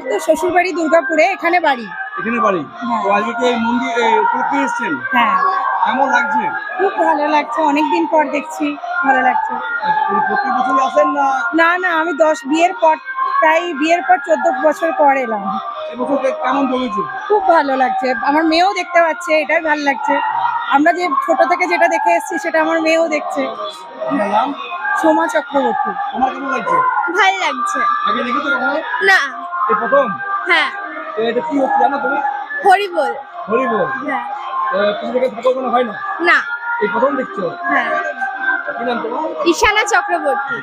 আমার তো শ্বশুর বাড়ি দুর্গাপুরে, এখানে বাড়ি। তো আজকে কি এই মন্দির করতে এসেছেন? হ্যাঁ, কেমন লাগছে? খুব ভালো লাগছে, অনেকদিন পর দেখছি, ভালো লাগছে। প্রতি বছর আসেন না? না না, আমি বিয়ের পর, প্রায় বিয়ের পর 14 বছর পর এলাম। এবছর কেমন জমেছে? খুব ভালো লাগছে, আমার মেয়েও দেখতে পাচ্ছে, এটাই ভালো লাগছে। আমরা যে ছোট থেকে যেটা দেখে এসেছি সেটা আমার মেয়েও দেখছে। আপনার নাম? সোমা চক্রবর্তী। তোমার কেমন লাগছে? ভাল লাগছে। আগে দেখেছো কখনো? না। এই প্রথম? হ্যাঁ। তো এটা কি হচ্ছে জানো তুমি? হরিবোল। হরিবোল? হ্যাঁ। তুমি দেখে থাকো কোনো হয় না? না। এই প্রথম দেখছো? হ্যাঁ। কি নাম তোমার? ঈশানা চক্রবর্তী।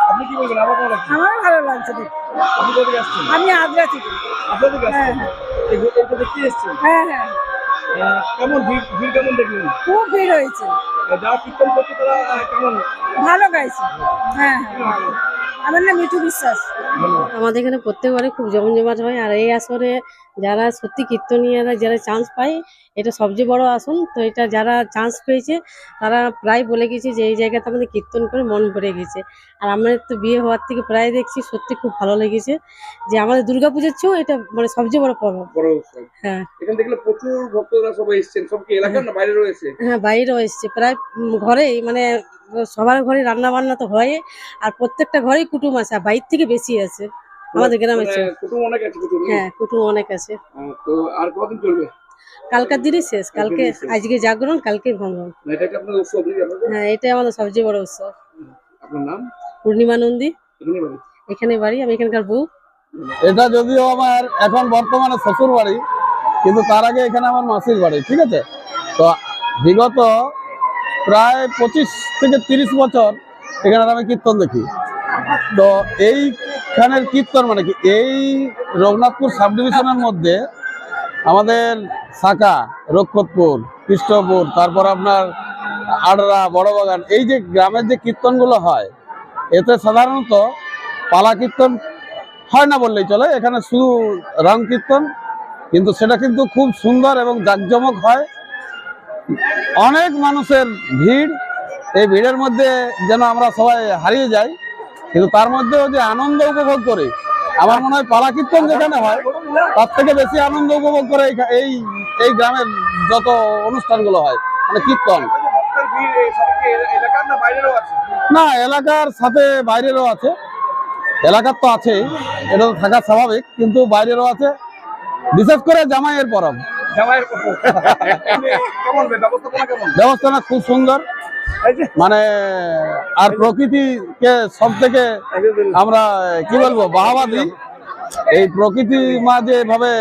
আপনি কি বলবেন? আমার কেমন লাগছে? আমার ভালো লাগছে দেখতে। আপনি কোথা থেকে আসছেন? আমি আগ্রা থেকে। আপনার থেকে আসছেন? হ্যাঁ। এটা দেখতে এসেছেন? হ্যাঁ হ্যাঁ, কেমন ভিড় কেমন দেখলেন? খুব ভিড় হয়েছে। যারা কীর্তন করছে তারা কেমন? ভালো গাইছে। হ্যাঁ হ্যাঁ, আমার নাম মিঠু বিশ্বাস। আমাদের এখানে প্রত্যেকবারে খুব জমজমাট হয়। আর এই আসরে যারা সত্যি কীর্তনীয়রা যারা চান্স পায়, এটা সবচেয়ে বড় আসন। তো এটা যারা চান্স পেয়েছে তারা প্রায় বলে গেছে যে এই জায়গাতে আমাদের কীর্তন করে মন ভরে গেছে। আর আমাদের তো বিয়ে হওয়ার থেকে প্রায় দেখছি, সত্যি খুব ভালো লেগেছে যে আমাদের দুর্গাপুজোর চেয়েও এটা মানে সবচেয়ে বড় পর্ব। হ্যাঁ, এখানে দেখলে প্রচুর ভক্তরা সবাই এসেছেন। সব কি এলাকার না বাইরে রয়েছে? হ্যাঁ, বাইরেও এসছে প্রায় ঘরেই, মানে সবার ঘরে রান্না বান্না তো হয়। আর প্রত্যেকটা ঘরেই কুটুম আছে, আর বাইর থেকে বেশি আছে আমাদের গ্রামে। কুটুম অনেক আছে? হ্যাঁ, কুটুম অনেক আছে। তো আর কতদিন চলবে? কালকার দিনই শেষ, কালকে আজকে জাগরণ, কালকে ভাঙন। এটা কি আপনাদের উৎসব নাকি আপনাদের? হ্যাঁ, এটাই আমাদের সবচেয়ে বড় উৎসব। আপনার নাম? পূর্ণিমা নন্দী, এখানে বাড়ি? এখানে বাড়ি, আমি এখানকার বউ। এটা যদিও আমার এখন বর্তমানে শ্বশুর বাড়ি, কিন্তু তার আগে এখানে আমার মাসির বাড়ি। ঠিক আছে, তো বিগত প্রায় 25 থেকে 30 বছর এখানে আমি কীর্তন দেখি। তো এইখানের কীর্তন মানে কি, এই রঘুনাথপুর সাব ডিভিশনের মধ্যে আমাদের শাখা, রক্ষতপুর, কৃষ্ণপুর, তারপর আপনার আড়রা, বড়বাগান, এই যে গ্রামের যে কীর্তনগুলো হয়, এতে সাধারণত পালা কীর্তন হয় না বললেই চলে। এখানে শুধু রং কীর্তন, কিন্তু সেটা কিন্তু খুব সুন্দর এবং জাঁকজমক হয়। অনেক মানুষের ভিড়, এই ভিড়ের মধ্যে যেন আমরা সবাই হারিয়ে যাই, কিন্তু তার মধ্যেও যে আনন্দ উপভোগ করি, আমার মনে হয় পালা কীর্তন যেখানে হয় তার থেকে বেশি আনন্দ উপভোগ করে এই গ্রামের যত অনুষ্ঠানগুলো হয়, মানে কীর্তন। না, এলাকার সাথে বাইরেরও আছে। এলাকার তো আছেই, এটা তো থাকা স্বাভাবিক, কিন্তু বাইরেরও আছে, বিশেষ করে জামাইয়ের পরব। ব্যবস্থাটা খুব সুন্দর, মানে আর প্রকৃতিকে সব থেকে আমরা কি বলবো বাহবা দিই। এই প্রকৃতি মা যেভাবে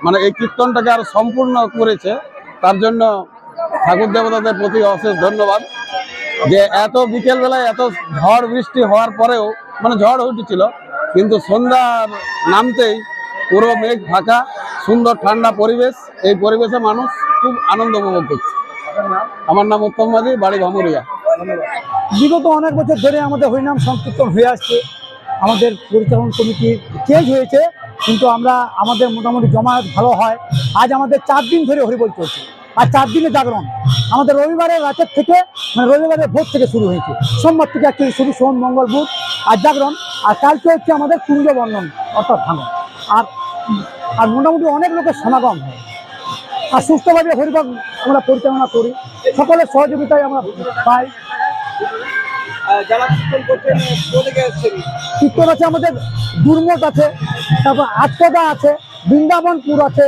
মানে এই কীর্তনটাকে আরো সম্পূর্ণ করেছে, তার জন্য ঠাকুর দেবতাদের প্রতি অশেষ ধন্যবাদ। যে এত বিকেল বেলায় এত ঝড় বৃষ্টি হওয়ার পরেও, মানে ঝড় উঠেছিল, কিন্তু সন্ধ্যার নামতেই পুরো মেঘ ফাঁকা, সুন্দর ঠান্ডা পরিবেশ। এই পরিবেশে মানুষ খুব আনন্দ উপভোগ করছে। আমার নাম উত্তম মাঝি, বাড়ি ভামুরিয়া। বিগত অনেক বছর ধরে আমাদের হরিনাম সংকীর্তন হয়ে আসছে। আমাদের পরিচালন কমিটি চেঞ্জ হয়েছে, কিন্তু আমাদের মোটামুটি জমায়েত ভালো হয়। আজ আমাদের 4 দিন ধরে হরিবোল চলছে, আর 4 দিনে জাগরণ। আমাদের রবিবারের রাতের থেকে, মানে রবিবারের ভোর থেকে শুরু হয়েছে। সোমবার থেকে অ্যাকচুয়ালি শুরু, সোম, মঙ্গল, বুধ আর জাগরণ। আর কালকে হচ্ছে আমাদের কুঞ্জ বর্ণন, অর্থাৎ ভাঙন। আর মোটামুটি অনেক লোকের সমাগম হয়। আর সুস্থভাবে হরিবোল আমরা পরিচালনা করি, সকলের সহযোগিতায় আমরা পাই। কীর্তন আছে আমাদের দুর্মঠ আছে, তারপর আটপদা আছে, বৃন্দাবনপুর আছে,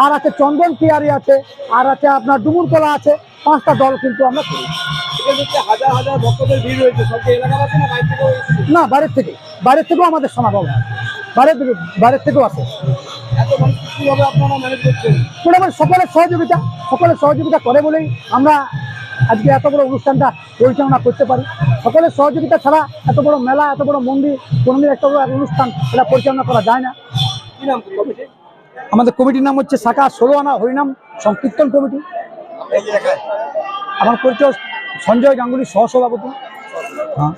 আর আছে চন্দন কিয়ারি আছে, আর আছে আপনার ডুমুরকলা আছে। 5টা দল কিন্তু আমরা করি। হাজার হাজার ভক্তদের ভিড় হয়েছে, সব এলাকাবাসী না বাইরে থেকেও? না, বাইরের থেকেও আমাদের সমাগম হয়, বাইরের থেকেও আছে। এত মানুষ কিভাবে আপনারা ম্যানেজ করছেন? মোটামুটি সকলের সহযোগিতা করে বলেই আমরা আজকে এত বড় অনুষ্ঠানটা পরিচালনা করতে পারি। সকলের সহযোগিতা ছাড়া এত বড় মেলা, এত বড় মন্দির, কোনোদিন এত বড় অনুষ্ঠান এটা পরিচালনা করা যায় না। কি নাম কমিটি? আমাদের কমিটির নাম হচ্ছে শাখা 16 আনা হরিনাম সংকীর্তন কমিটি। আমার পরিচয় সঞ্জয় গাঙ্গুলি, সহসভাপতি। হ্যাঁ।